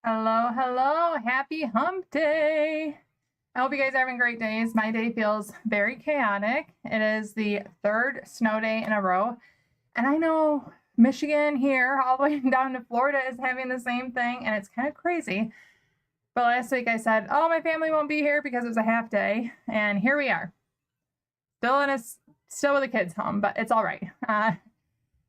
Hello, hello. Happy hump day. I hope you guys are having great days. My day feels very chaotic. It is the third snow day in a row. And I know Michigan here, all the way down to Florida, is having the same thing. And it's kind of crazy. But last week I said, oh, my family won't be here because it was a half day. And here we are. Still with the kids home, but it's all right.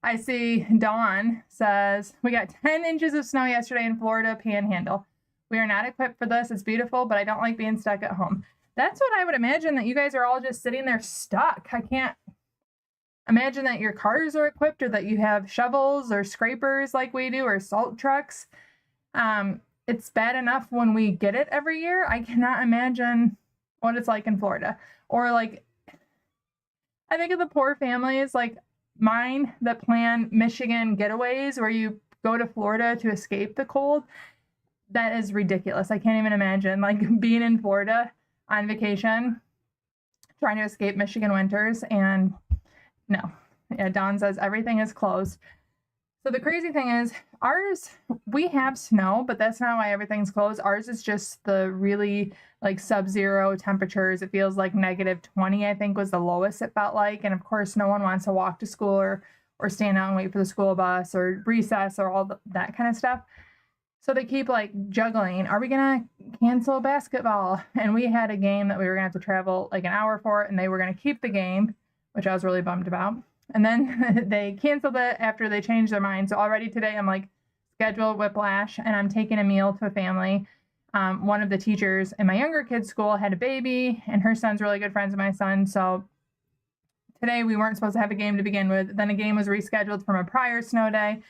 I see Dawn says, we got 10 inches of snow yesterday in Florida Panhandle. We are not equipped for this. It's beautiful, but I don't like being stuck at home. That's what I would imagine, that you guys are all just sitting there stuck. I can't imagine that your cars are equipped or that you have shovels or scrapers like we do or salt trucks. It's bad enough when we get it every year. I cannot imagine what it's like in Florida. Or like, I think of the poor families like mine that plan Michigan getaways where you go to Florida to escape the cold. That is ridiculous. I can't even imagine like being in Florida on vacation, trying to escape Michigan winters. And no, yeah, Dawn says everything is closed. So the crazy thing is ours, we have snow, but that's not why everything's closed. Ours is just the really like sub-zero temperatures. It feels like -20, I think, was the lowest it felt like. And of course, no one wants to walk to school or stand out and wait for the school bus or recess or all that kind of stuff. So they keep like juggling. Are we going to cancel basketball? And we had a game that we were going to have to travel like an hour for, and they were going to keep the game, which I was really bummed about. And then they canceled it after they changed their mind. So already today I'm like scheduled whiplash, and I'm taking a meal to a family. One of the teachers in my younger kid's school had a baby, and her son's really good friends with my son. So today we weren't supposed to have a game to begin with. Then a game was rescheduled from a prior snow day.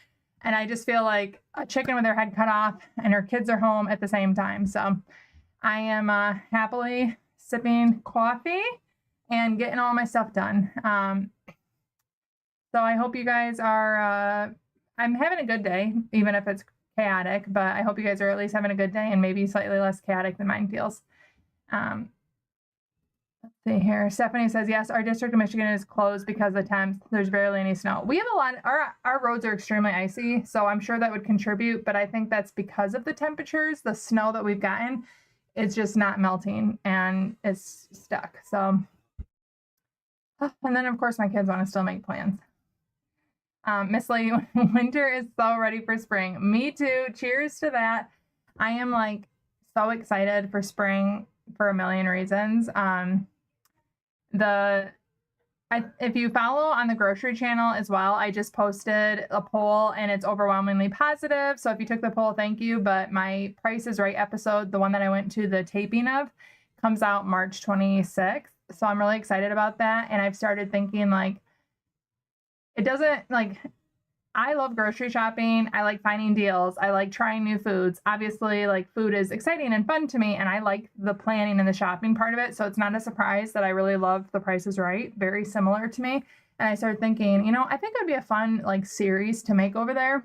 And I just feel like a chicken with her head cut off, and her kids are home at the same time. So I am happily sipping coffee and getting all my stuff done. So I hope you guys are, I'm having a good day, even if it's chaotic, but I hope you guys are at least having a good day and maybe slightly less chaotic than mine feels. Let's see here. Stephanie says, yes, our district of Michigan is closed because of the temps. There's barely any snow. We have a lot, our roads are extremely icy, so I'm sure that would contribute, but I think that's because of the temperatures. The snow that we've gotten, it's just not melting and it's stuck. So, and then of course my kids want to still make plans. Miss Lady, winter is so ready for spring. Me too. Cheers to that. I am like so excited for spring for a million reasons. If you follow on the grocery channel as well, I just posted a poll and it's overwhelmingly positive. So if you took the poll, thank you. But my Price is Right episode, the one that I went to the taping of, comes out March 26th. So I'm really excited about that. And I've started thinking like, it doesn't like, I love grocery shopping. I like finding deals. I like trying new foods. Obviously, like food is exciting and fun to me, and I like the planning and the shopping part of it. So it's not a surprise that I really love The Price is Right. Very similar to me. And I started thinking, I think it would be a fun like series to make over there,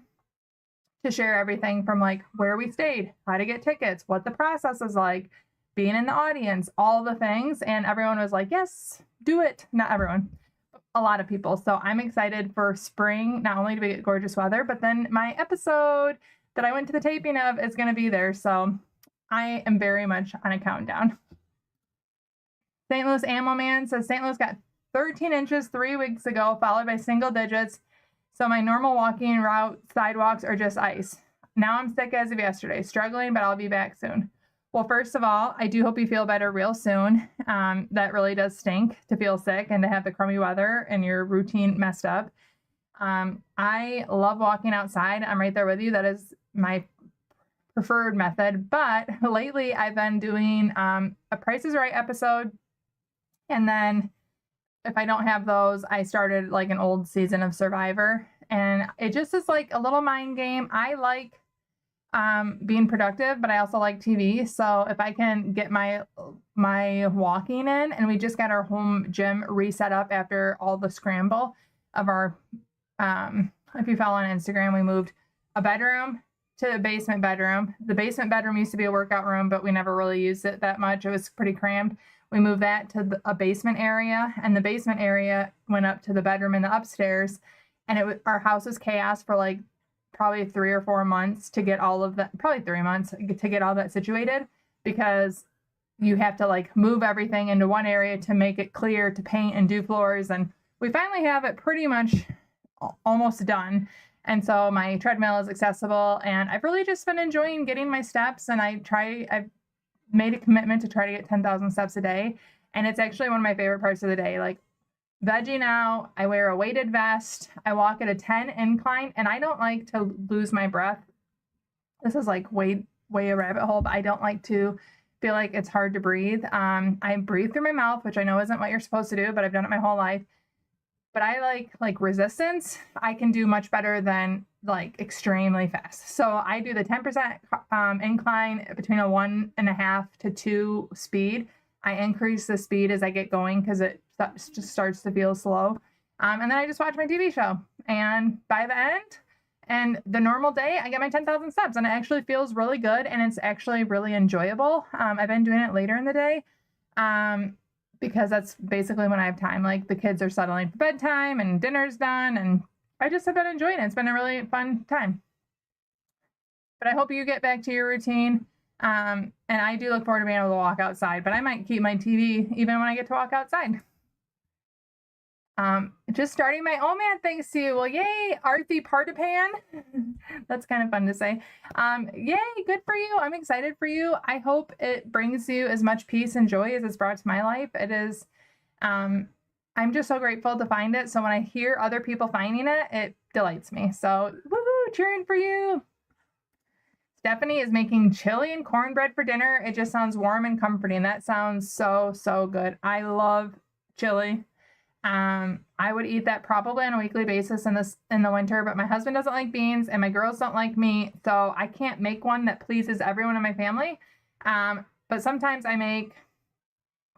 to share everything from like where we stayed, how to get tickets, what the process is like, being in the audience, all the things. And everyone was like, yes, do it. Not everyone. A lot of people. So I'm excited for spring, not only to get gorgeous weather, but then my episode that I went to the taping of is going to be there. So I am very much on a countdown. St. Louis Ammo Man says St. Louis got 13 inches 3 weeks ago, followed by single digits. So my normal walking route sidewalks are just ice. Now I'm sick as of yesterday, struggling, but I'll be back soon. Well, first of all, I do hope you feel better real soon. That really does stink to feel sick and to have the crummy weather and your routine messed up. I love walking outside. I'm right there with you. That is my preferred method. But lately I've been doing a Price is Right episode. And then if I don't have those, I started like an old season of Survivor. And it just is like a little mind game. I like being productive, but I also like TV. So if I can get my walking in, and we just got our home gym reset up after all the scramble of our, if you follow on Instagram, we moved a bedroom to the basement bedroom. The basement bedroom used to be a workout room, but we never really used it that much. It was pretty crammed. We moved that to a basement area, and the basement area went up to the bedroom in the upstairs. And our house was chaos for like probably 3 or 4 months to get all of that, probably 3 months to get all that situated, because you have to like move everything into one area to make it clear to paint and do floors. And we finally have it pretty much almost done. And so my treadmill is accessible, and I've really just been enjoying getting my steps. And I've made a commitment to try to get 10,000 steps a day. And it's actually one of my favorite parts of the day. Like vegging out, I wear a weighted vest, I walk at a 10 incline, and I don't like to lose my breath. This is like way a rabbit hole, but I don't like to feel like it's hard to breathe. I breathe through my mouth, which I know isn't what you're supposed to do, but I've done it my whole life. But I like resistance. I can do much better than like extremely fast. So I do the 10% incline between a 1.5 to 2 speed. I increase the speed as I get going because it just starts to feel slow. And then I just watch my TV show. And by the end, and the normal day, I get my 10,000 steps, and it actually feels really good, and it's actually really enjoyable. I've been doing it later in the day because that's basically when I have time. Like the kids are settling for bedtime and dinner's done, and I just have been enjoying it. It's been a really fun time. But I hope you get back to your routine. And I do look forward to being able to walk outside, but I might keep my TV even when I get to walk outside. Just starting my OMAD thanks to you. Well, yay, Arthi Partipan. That's kind of fun to say. Yay, good for you. I'm excited for you. I hope it brings you as much peace and joy as it's brought to my life. It is, I'm just so grateful to find it. So when I hear other people finding it, it delights me. So woohoo, cheering for you. Stephanie is making chili and cornbread for dinner. It just sounds warm and comforting. That sounds so good. I love chili. I would eat that probably on a weekly basis in the winter, but my husband doesn't like beans and my girls don't like meat, so I can't make one that pleases everyone in my family. But sometimes I make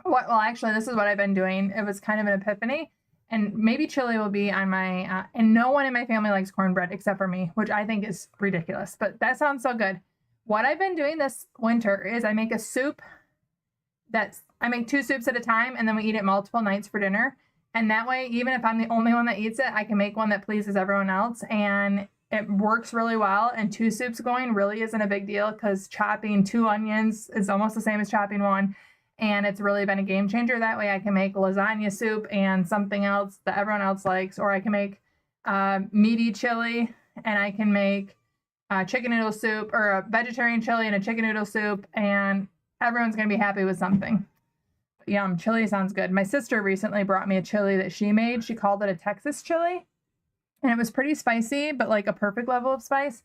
actually, this is what I've been doing. It was kind of an epiphany, and maybe chili will be on my, and no one in my family likes cornbread except for me, which I think is ridiculous, but that sounds so good. What I've been doing this winter is I make a soup I make 2 soups at a time, and then we eat it multiple nights for dinner. And that way, even if I'm the only one that eats it, I can make one that pleases everyone else. And it works really well. And 2 soups going really isn't a big deal because chopping 2 onions is almost the same as chopping 1. And it's really been a game changer. That way I can make lasagna soup and something else that everyone else likes. Or I can make meaty chili, and I can make chicken noodle soup, or a vegetarian chili and a chicken noodle soup. And everyone's going to be happy with something. Yum, chili sounds good. My sister recently brought me a chili that she made. She called it a Texas chili, and it was pretty spicy, but like a perfect level of spice,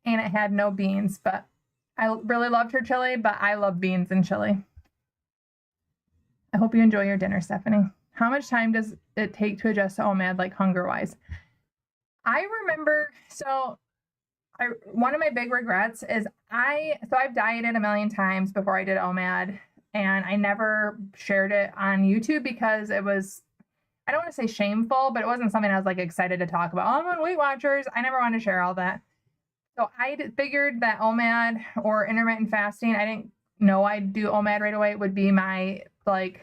and it had no beans, but I really loved her chili, but I love beans in chili. I hope you enjoy your dinner, Stephanie. How much time does it take to adjust to OMAD, like hunger-wise? I remember, one of my big regrets is I've dieted a million times before I did OMAD. And I never shared it on YouTube because it was, I don't want to say shameful, but it wasn't something I was like excited to talk about. Oh, I'm on Weight Watchers. I never wanted to share all that. So I figured that OMAD or intermittent fasting, I didn't know I'd do OMAD right away. It would be my like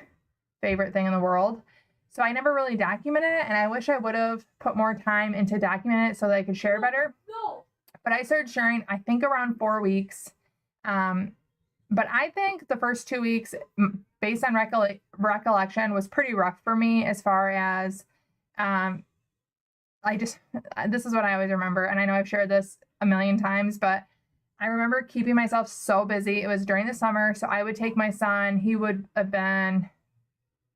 favorite thing in the world. So I never really documented it. And I wish I would have put more time into documenting it so that I could share better. No. But I started sharing, I think around 4 weeks. But I think the first 2 weeks, based on recollection, was pretty rough for me as far as, this is what I always remember. And I know I've shared this a million times, but I remember keeping myself so busy. It was during the summer. So I would take my son, he would have been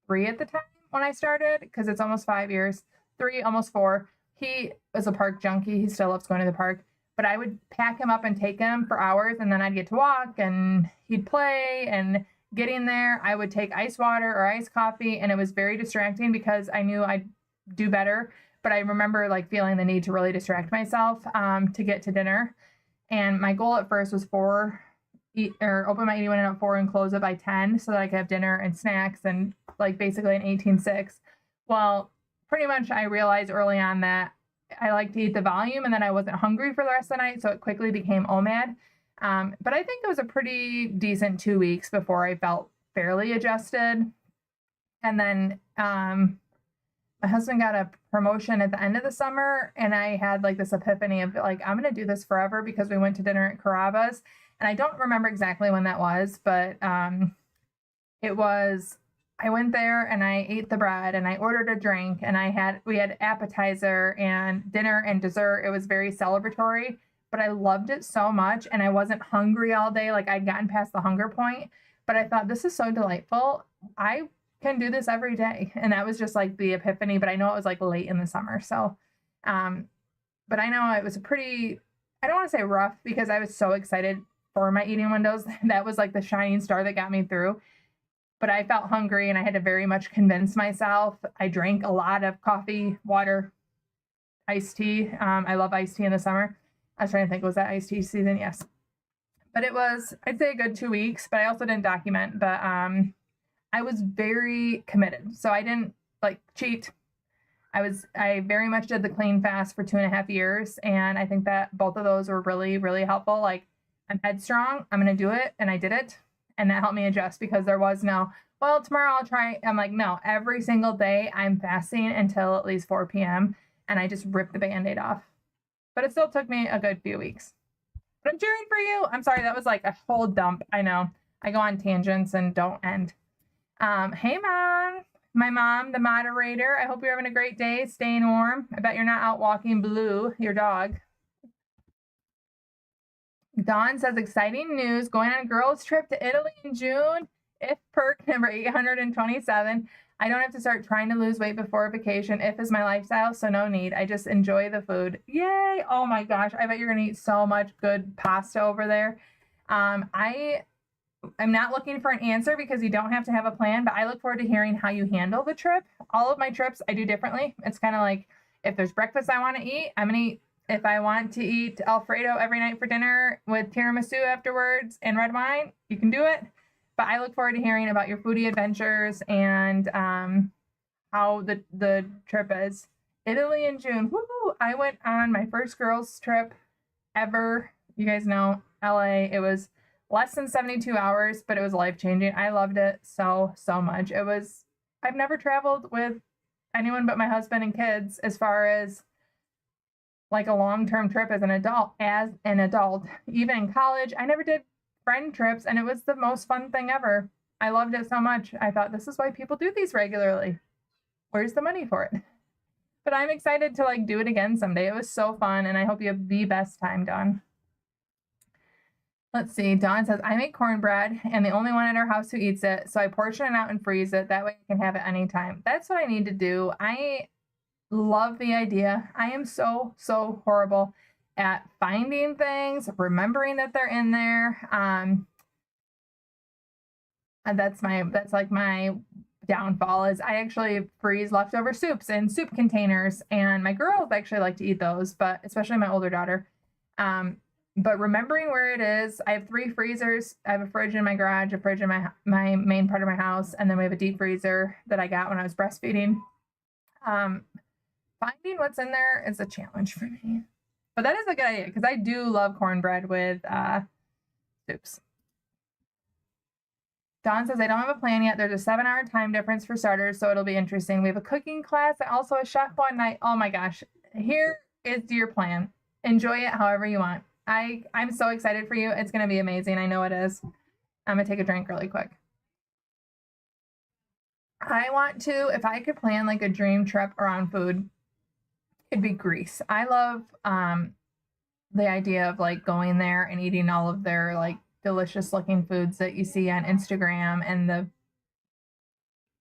3 at the time when I started, because it's almost 5 years, 3, almost 4. He was a park junkie. He still loves going to the park. But I would pack him up and take him for hours, and then I'd get to walk, and he'd play, and getting there, I would take ice water or iced coffee, and it was very distracting because I knew I'd do better. But I remember like feeling the need to really distract myself to get to dinner. And my goal at first was open my 81 at 4 and close it by 10 so that I could have dinner and snacks and like basically an 18-6. Well, pretty much I realized early on that I like to eat the volume, and then I wasn't hungry for the rest of the night, so it quickly became OMAD. But I think it was a pretty decent 2 weeks before I felt fairly adjusted. And then my my husband got a promotion at the end of the summer, and I had like this epiphany of like, I'm going to do this forever, because we went to dinner at Carrabba's, and I don't remember exactly when that was, but it was, I went there and I ate the bread and I ordered a drink, and we had appetizer and dinner and dessert. It was very celebratory, but I loved it so much, and I wasn't hungry all day. Like, I'd gotten past the hunger point, but I thought, this is so delightful. I can do this every day. And that was just like the epiphany, but I know it was like late in the summer. So, but I know it was I don't want to say rough, because I was so excited for my eating windows. That was like the shining star that got me through. But I felt hungry, and I had to very much convince myself. I drank a lot of coffee, water, iced tea. I love iced tea in the summer. I was trying to think, was that iced tea season? Yes. But it was, I'd say, a good 2 weeks, but I also didn't document. But I was very committed. So I didn't like cheat. I very much did the clean fast for 2.5 years. And I think that both of those were really, really helpful. Like, I'm headstrong, I'm going to do it. And I did it. And that helped me adjust, because there was no, well, tomorrow I'll try. I'm like, no, every single day I'm fasting until at least 4 p.m. And I just ripped the Band-Aid off. But it still took me a good few weeks. But I'm cheering for you. I'm sorry, that was like a whole dump. I know. I go on tangents and don't end. Hey, Mom. My mom, the moderator. I hope you're having a great day, staying warm. I bet you're not out walking Blue, your dog. Dawn says, exciting news. Going on a girls' trip to Italy in June. If perk number 827. I don't have to start trying to lose weight before vacation. If is my lifestyle, so no need. I just enjoy the food. Yay. Oh my gosh. I bet you're going to eat so much good pasta over there. I'm not looking for an answer, because you don't have to have a plan, but I look forward to hearing how you handle the trip. All of my trips I do differently. It's kind of like, if there's breakfast I want to eat, I'm going to eat. If I want to eat Alfredo every night for dinner with tiramisu afterwards and red wine, you can do it. But I look forward to hearing about your foodie adventures and how the trip is. Italy in June. Woo! I went on my first girls trip ever. You guys know, LA. It was less than 72 hours, but it was life-changing. I loved it so, so much. I've never traveled with anyone but my husband and kids as far as like a long-term trip as an adult. Even in college, I never did friend trips, and it was the most fun thing ever. I loved it so much. I thought, this is why people do these regularly. Where's the money for it? But I'm excited to like do it again someday. It was so fun, and I hope you have the best time, Dawn. Let's see. Dawn says, I make cornbread, and the only one at our house who eats it, so I portion it out and freeze it. That way I can have it anytime. That's what I need to do. I love the idea. I am so, so horrible at finding things, remembering that they're in there. And that's like my downfall, is I actually freeze leftover soups in soup containers, and my girls actually like to eat those, but especially my older daughter. But remembering where it is, I have 3 freezers. I have a fridge in my garage, a fridge in my main part of my house, and then we have a deep freezer that I got when I was breastfeeding. Finding what's in there is a challenge for me. But that is a good idea, because I do love cornbread with soups. Dawn says, I don't have a plan yet. There's a 7-hour time difference for starters, so it'll be interesting. We have a cooking class and also a chef one night. Oh my gosh. Here is your plan. Enjoy it however you want. I'm so excited for you. It's going to be amazing. I know it is. I'm going to take a drink really quick. I want to, if I could plan like a dream trip around food, it'd be Greece. I love the idea of like going there and eating all of their like delicious looking foods that you see on Instagram, and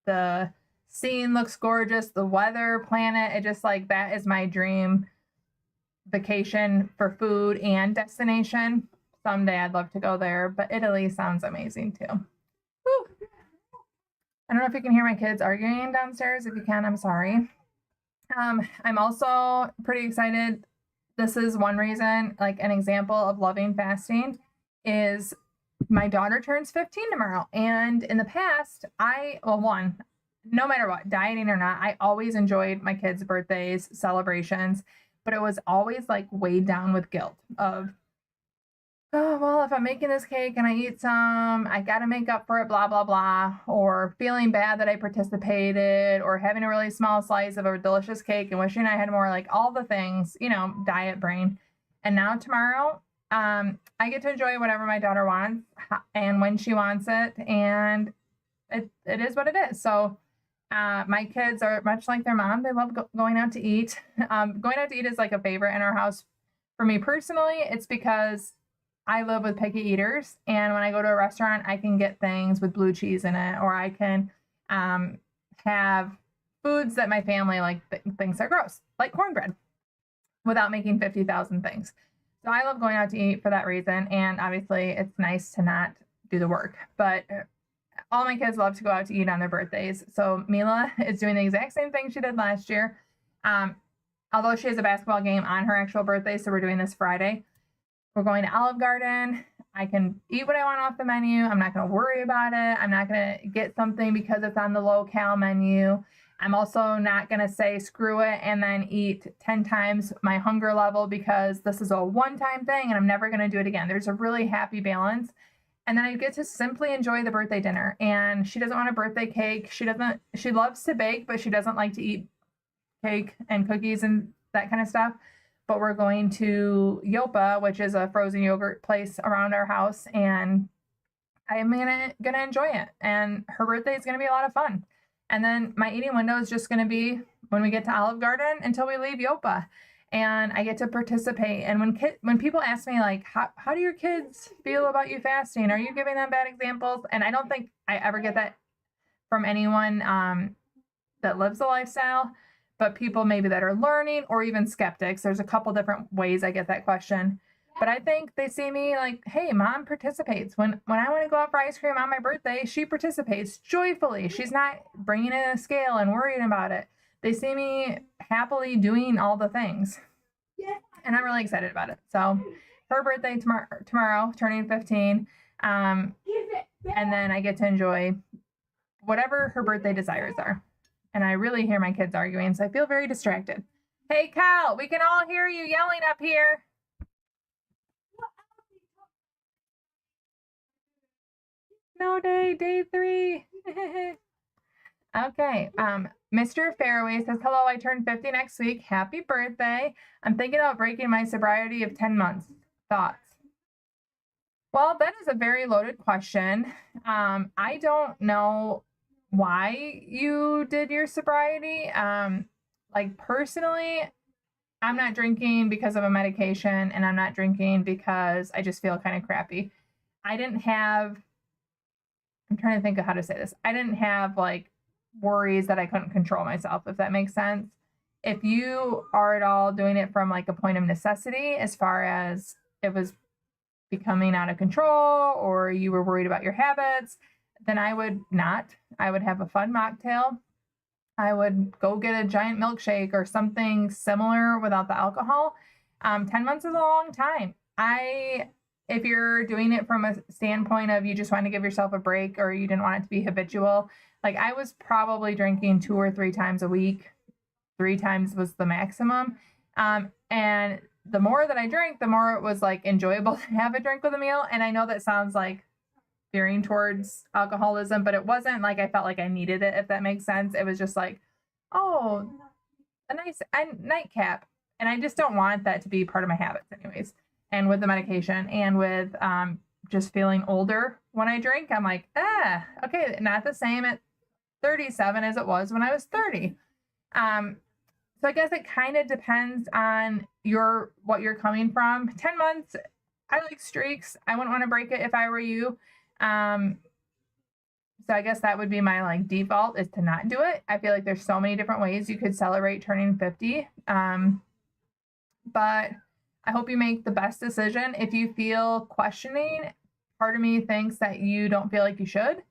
the scene looks gorgeous, the weather, planet, it just like, that is my dream vacation for food and destination. Someday I'd love to go there, but Italy sounds amazing too. Woo. I don't know if you can hear my kids arguing downstairs. If you can, I'm sorry. I'm also pretty excited. This is one reason, like an example of loving fasting, is my daughter turns 15 tomorrow. And in the past, no matter what, dieting or not, I always enjoyed my kids' birthdays, celebrations, but it was always like weighed down with guilt of, oh, well, if I'm making this cake and I eat some, I got to make up for it, blah, blah, blah. Or feeling bad that I participated, or having a really small slice of a delicious cake and wishing I had more, like all the things, diet brain. And now tomorrow, I get to enjoy whatever my daughter wants and when she wants it. And it is what it is. So my kids are much like their mom. They love going out to eat. Going out to eat is like a favorite in our house. For me personally, it's because I live with picky eaters, and when I go to a restaurant, I can get things with blue cheese in it, or I can have foods that my family thinks are gross, like cornbread, without making 50,000 things. So I love going out to eat for that reason, and obviously it's nice to not do the work. But all my kids love to go out to eat on their birthdays. So Mila is doing the exact same thing she did last year. Although she has a basketball game on her actual birthday, so we're doing this Friday. We're going to Olive Garden. I can eat what I want off the menu. I'm not going to worry about it. I'm not going to get something because it's on the low-cal menu. I'm also not going to say screw it and then eat 10 times my hunger level because this is a one-time thing and I'm never going to do it again. There's a really happy balance. And then I get to simply enjoy the birthday dinner. And she doesn't want a birthday cake. She loves to bake, but she doesn't like to eat cake and cookies and that kind of stuff. But we're going to Yopa, which is a frozen yogurt place around our house, and I'm gonna enjoy it. And her birthday is gonna be a lot of fun. And then my eating window is just gonna be when we get to Olive Garden until we leave Yopa, and I get to participate. And when people ask me like, how do your kids feel about you fasting? Are you giving them bad examples? And I don't think I ever get that from anyone that lives the lifestyle. But people maybe that are learning, or even skeptics. There's a couple different ways I get that question. But I think they see me like, hey, mom participates. When I want to go out for ice cream on my birthday, she participates joyfully. She's not bringing in a scale and worrying about it. They see me happily doing all the things. And I'm really excited about it. So her birthday tomorrow, turning 15. And then I get to enjoy whatever her birthday desires are. And I really hear my kids arguing, so I feel very distracted. Hey, Cal, we can all hear you yelling up here. No day 3. Okay, Mr. Fairway says, hello, I turn 50 next week. Happy birthday. I'm thinking about breaking my sobriety of 10 months. Thoughts? Well, that is a very loaded question. I don't know why you did your sobriety. Like personally, I'm not drinking because of a medication, and I'm not drinking because I just feel kind of crappy. I'm trying to think of how to say this. I didn't have like worries that I couldn't control myself, if that makes sense. If you are at all doing it from like a point of necessity, as far as it was becoming out of control or you were worried about your habits, then I would not. I would have a fun mocktail. I would go get a giant milkshake or something similar without the alcohol. 10 months is a long time. If you're doing it from a standpoint of you just want to give yourself a break or you didn't want it to be habitual, like I was probably drinking 2 or 3 times a week. 3 times was the maximum. And the more that I drank, the more it was like enjoyable to have a drink with a meal. And I know that sounds like veering towards alcoholism, but it wasn't like I felt like I needed it, if that makes sense. It was just like, oh, a nice nightcap. And I just don't want that to be part of my habits anyways. And with the medication and with just feeling older when I drink, I'm like, okay, not the same at 37 as it was when I was 30. So I guess it kind of depends on what you're coming from. 10 months, I like streaks. I wouldn't want to break it if I were you. So I guess that would be my like default, is to not do it. I feel like there's so many different ways you could celebrate turning 50. But I hope you make the best decision. If you feel questioning, part of me thinks that you don't feel like you should.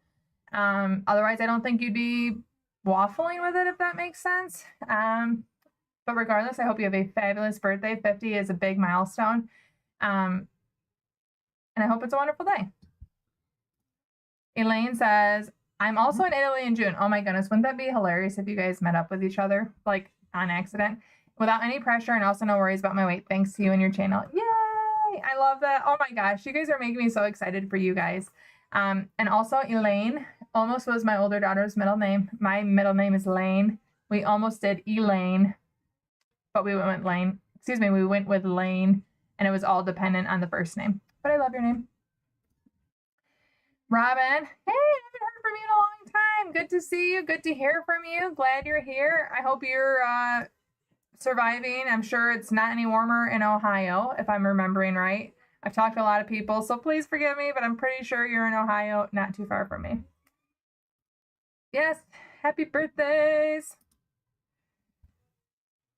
Otherwise, I don't think you'd be waffling with it, if that makes sense. But regardless, I hope you have a fabulous birthday. 50 is a big milestone. And I hope it's a wonderful day. Elaine says, I'm also in Italy in June. Oh my goodness, wouldn't that be hilarious if you guys met up with each other, like on accident, without any pressure and also no worries about my weight, thanks to you and your channel. Yay! I love that. Oh my gosh, you guys are making me so excited for you guys. And also Elaine almost was my older daughter's middle name. My middle name is Lane. We almost did Elaine, but we went with Lane. Excuse me, we went with Lane, and it was all dependent on the first name. But I love your name. Robin, hey, I haven't heard from you in a long time. Good to see you. Good to hear from you. Glad you're here. I hope you're surviving. I'm sure it's not any warmer in Ohio, if I'm remembering right. I've talked to a lot of people, so please forgive me, but I'm pretty sure you're in Ohio, not too far from me. Yes, happy birthdays.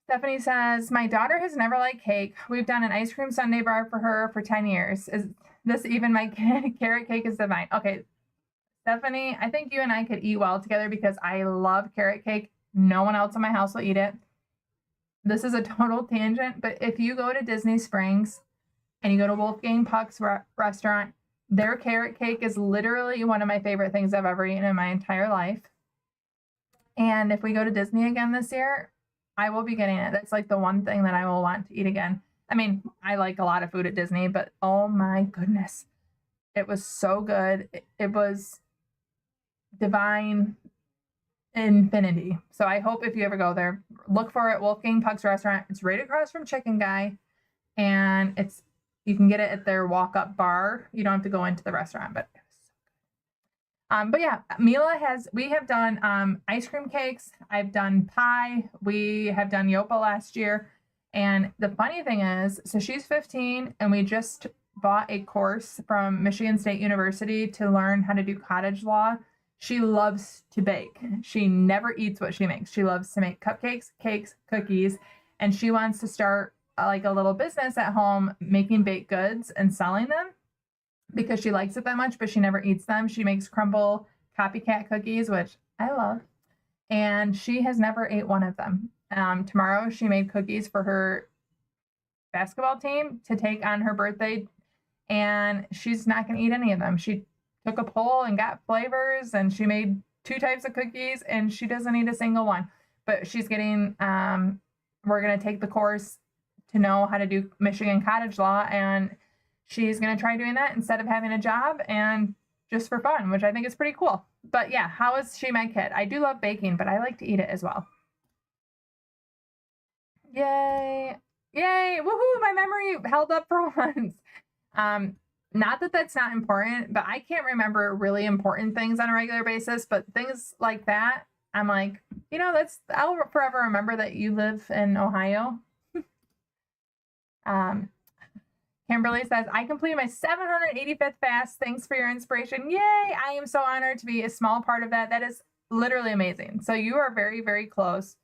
Stephanie says, my daughter has never liked cake. We've done an ice cream sundae bar for her for 10 years. Is this even my kid? Carrot cake is divine. Okay, Stephanie, I think you and I could eat well together because I love carrot cake. No one else in my house will eat it. This is a total tangent, but if you go to Disney Springs and you go to Wolfgang Puck's restaurant, their carrot cake is literally one of my favorite things I've ever eaten in my entire life. And if we go to Disney again this year, I will be getting it. That's like the one thing that I will want to eat again. I mean, I like a lot of food at Disney, but oh my goodness, it was so good. It was divine infinity. So I hope if you ever go there, look for it. Wolfgang Puck's restaurant. It's right across from Chicken Guy, and you can get it at their walk-up bar. You don't have to go into the restaurant, but it was so good. But yeah, we have done ice cream cakes. I've done pie. We have done Yopa last year. And the funny thing is, so she's 15, and we just bought a course from Michigan State University to learn how to do cottage law. She loves to bake. She never eats what she makes. She loves to make cupcakes, cakes, cookies, and she wants to start like a little business at home making baked goods and selling them because she likes it that much, but she never eats them. She makes crumble copycat cookies, which I love, and she has never ate one of them. Tomorrow she made cookies for her basketball team to take on her birthday, and she's not going to eat any of them. She took a poll and got flavors, and she made 2 types of cookies, and she doesn't eat a single one. But she's getting, we're going to take the course to know how to do Michigan cottage law, and she's going to try doing that instead of having a job and just for fun, which I think is pretty cool. But yeah, how is she my kid? I do love baking, but I like to eat it as well. Yay. Yay. Woohoo. My memory held up for once. Not that that's not important, but I can't remember really important things on a regular basis, but things like that, I'm like, I'll forever remember that you live in Ohio. Kimberly says, I completed my 785th fast. Thanks for your inspiration. Yay. I am so honored to be a small part of that. That is literally amazing. So you are very, very close.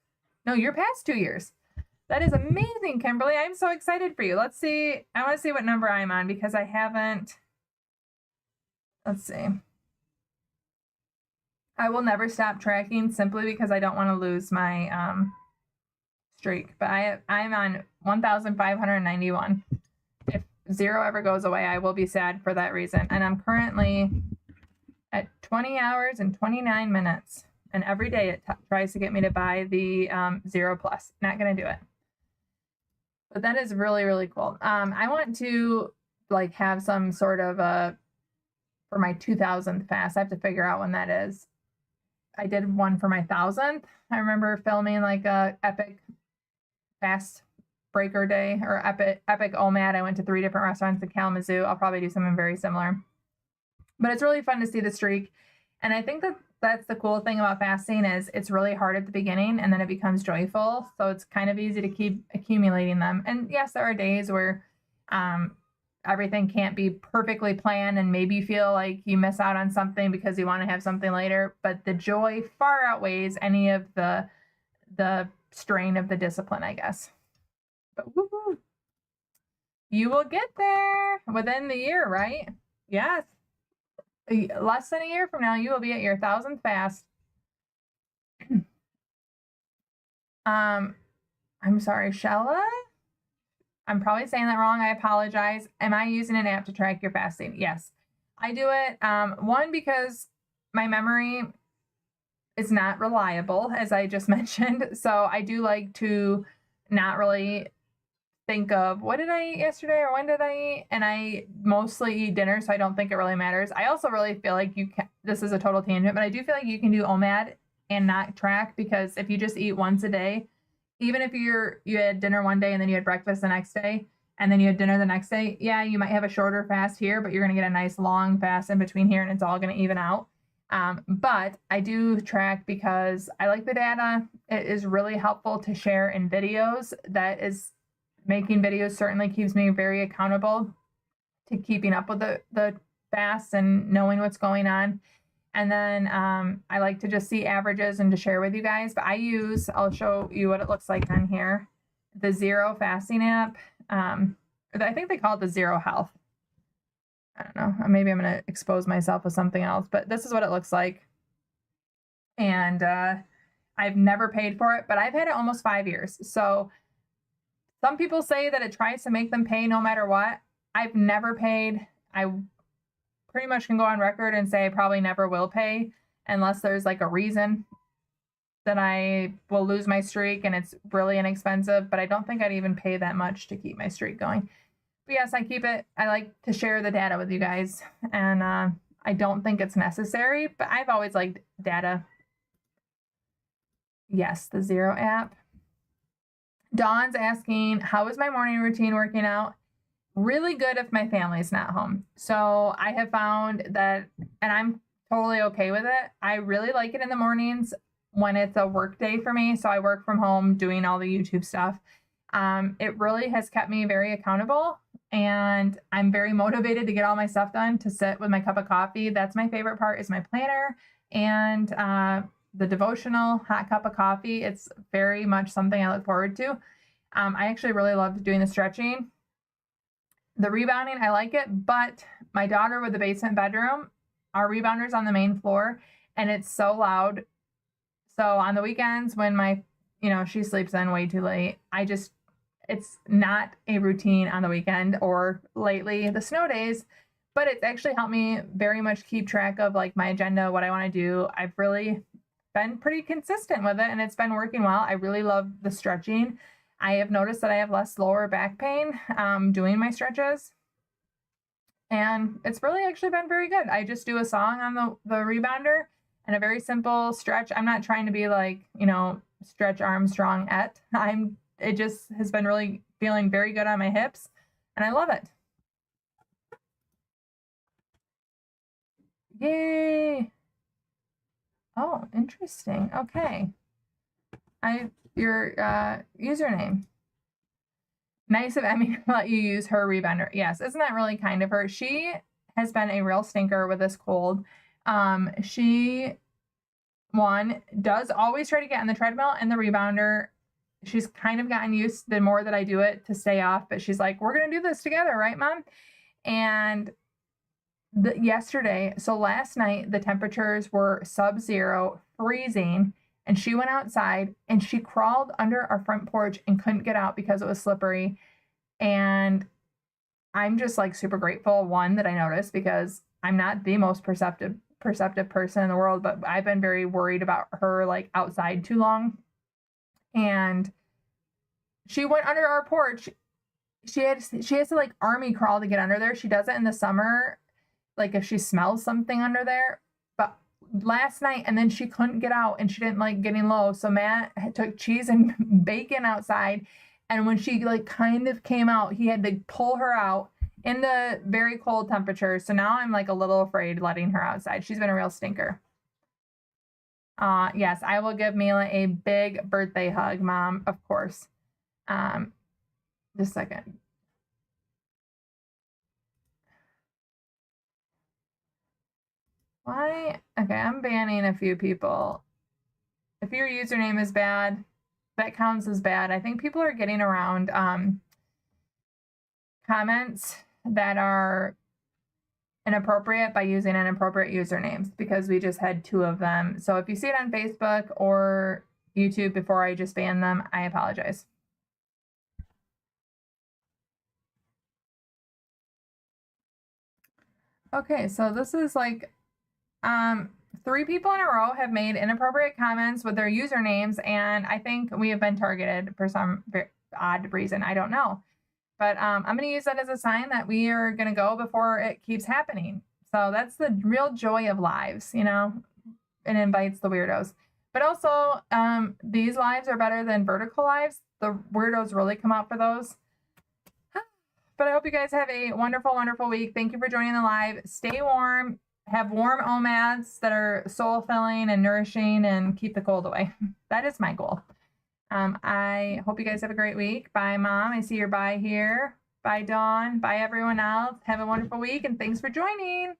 No, you're past 2 years. That is amazing, Kimberly. I'm so excited for you. Let's see. I want to see what number I'm on because I haven't. Let's see. I will never stop tracking simply because I don't want to lose my streak. But I'm on 1,591. If 0 ever goes away, I will be sad for that reason. And I'm currently at 20 hours and 29 minutes. And every day it tries to get me to buy the 0 plus. Not going to do it. But that is really, really cool. I want to like have some sort of for my 2000th fast. I have to figure out when that is. I did one for my 1000th. I remember filming like a epic fast breaker day or epic OMAD. I went to 3 different restaurants in Kalamazoo. I'll probably do something very similar. But it's really fun to see the streak. And I think that that's the cool thing about fasting is it's really hard at the beginning and then it becomes joyful. So it's kind of easy to keep accumulating them. And yes, there are days where everything can't be perfectly planned and maybe you feel like you miss out on something because you want to have something later. But the joy far outweighs any of the strain of the discipline, I guess. But woo-hoo. You will get there within the year, right? Yes. Less than a year from now, you will be at your 1000th fast. I'm sorry, Shella? I'm probably saying that wrong. I apologize. Am I using an app to track your fasting? Yes, I do it. One, because my memory is not reliable, as I just mentioned. So I do like to not really think of what did I eat yesterday or when did I eat, and I mostly eat dinner, so I don't think it really matters. I also really feel like you can, this is a total tangent, but I do feel like you can do OMAD and not track, because if you just eat once a day, even if you had dinner one day and then you had breakfast the next day and then you had dinner the next day, yeah, you might have a shorter fast here, but you're going to get a nice long fast in between here, and it's all going to even out. But I do track because I like the data. It is really helpful to share in videos. That is, making videos certainly keeps me very accountable to keeping up with the fast and knowing what's going on. And then I like to just see averages and to share with you guys. But I'll show you what it looks like on here, the Zero Fasting app. I think they call it the Zero Health. I don't know. Maybe I'm going to expose myself with something else, but this is what it looks like. And I've never paid for it, but I've had it almost 5 years. So some people say that it tries to make them pay no matter what. I've never paid. I pretty much can go on record and say I probably never will pay unless there's like a reason that I will lose my streak and it's really inexpensive, but I don't think I'd even pay that much to keep my streak going. But yes, I keep it. I like to share the data with you guys, and I don't think it's necessary, but I've always liked data. Yes, the Zero app. Dawn's asking, how is my morning routine working out? Really good if my family's not home. So I have found that, and I'm totally okay with it. I really like it in the mornings when it's a work day for me. So I work from home doing all the YouTube stuff. It really has kept me very accountable, and I'm very motivated to get all my stuff done, to sit with my cup of coffee. That's my favorite part, is my planner and the devotional hot cup of coffee. It's very much something I look forward to. I actually really love doing the stretching. The rebounding, I like it, but my daughter with the basement bedroom, our rebounder's on the main floor, and it's so loud. So on the weekends when she sleeps in way too late, it's not a routine on the weekend or lately the snow days, but it's actually helped me very much keep track of like my agenda, what I want to do. I've really been pretty consistent with it, and it's been working well. I really love the stretching. I have noticed that I have less lower back pain doing my stretches, and it's really actually been very good. I just do a song on the rebounder and a very simple stretch. I'm not trying to be like, Stretch Armstrong-ette. It just has been really feeling very good on my hips, and I love it. Yay. Oh, interesting. Okay. Your username. Nice of Emmy to let you use her rebounder. Yes, isn't that really kind of her? She has been a real stinker with this cold. She does always try to get on the treadmill and the rebounder. She's kind of gotten used, the more that I do it, to stay off, but she's like, we're going to do this together, right, Mom? And last night, the temperatures were sub-zero, freezing, and she went outside and she crawled under our front porch and couldn't get out because it was slippery. And I'm just like super grateful, one, that I noticed, because I'm not the most perceptive person in the world, but I've been very worried about her like outside too long. And she went under our porch. She has to like army crawl to get under there. She does it in the summer, like if she smells something under there. But last night, and then she couldn't get out, and she didn't like getting low. So Matt took cheese and bacon outside, and when she like kind of came out, he had to pull her out in the very cold temperature. So now I'm like a little afraid letting her outside. She's been a real stinker. Yes, I will give Mila a big birthday hug, Mom, of course. Just a second. Why? Okay, I'm banning a few people. If your username is bad, that counts as bad. I think people are getting around comments that are inappropriate by using inappropriate usernames, because we just had 2 of them. So if you see it on Facebook or YouTube before I just banned them, I apologize. Okay, so this is like 3 people in a row have made inappropriate comments with their usernames, and I think we have been targeted for some odd reason. I don't know. But I'm going to use that as a sign that we are going to go before it keeps happening. So that's the real joy of lives, you know, and invites the weirdos. But also, these lives are better than vertical lives. The weirdos really come out for those. But I hope you guys have a wonderful, wonderful week. Thank you for joining the live. Stay warm. Have warm OMADs that are soul-filling and nourishing and keep the cold away. That is my goal. I hope you guys have a great week. Bye, Mom. I see your bye here. Bye, Dawn. Bye, everyone else. Have a wonderful week, and thanks for joining.